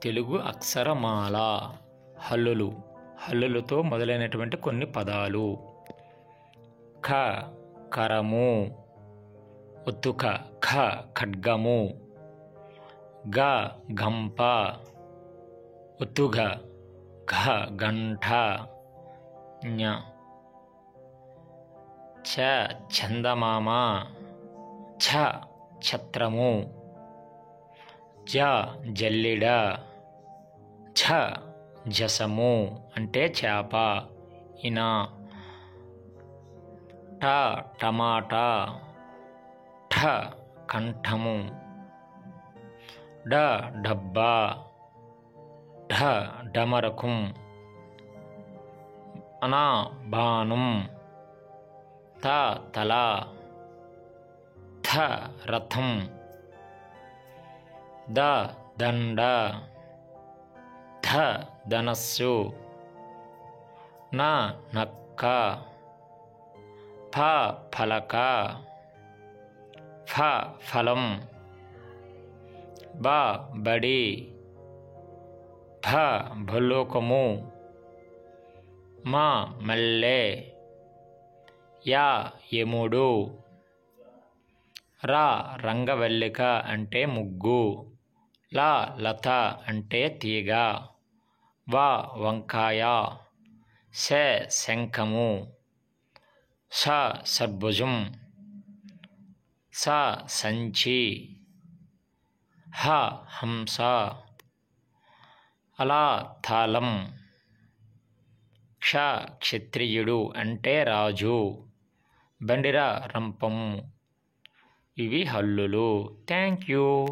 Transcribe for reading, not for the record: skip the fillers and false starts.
తెలుగు అక్షరమాల. హల్లులు, హల్లులతో మొదలైనటువంటి కొన్ని పదాలు. ఖ కరము, ఒత్తుక ఖ ఖడ్గము. గ గంప, ఒత్తుగ ఘ గంట. ఞ చ చందమామ, ఛ ఛత్రము. జ జల్లిడ, ఝ జసము అంటే చేప, ఇన. ట టమాటా, ఠ కంఠము. డ డబ్బా, ఢ డమరకం. అన బాణం. త తల, థ రథం. ద దండ, ధ ధనస్సు. న నక్క, ఫ ఫలక, ఫ ఫలం. బ బడి, భ భలోకము. మ మల్లె, యా యముడు. ర రంగవల్లిక అంటే ముగ్గు. ల లత అంటే తీగ. వ వంకాయ. శ శంఖము. స షడ్భుజం. స సంచి. హ హంస. అల తాళం. క్ష క్షత్రియుడు అంటే రాజు. బండిర రంపము. ఇవి హల్లులు. Thank you.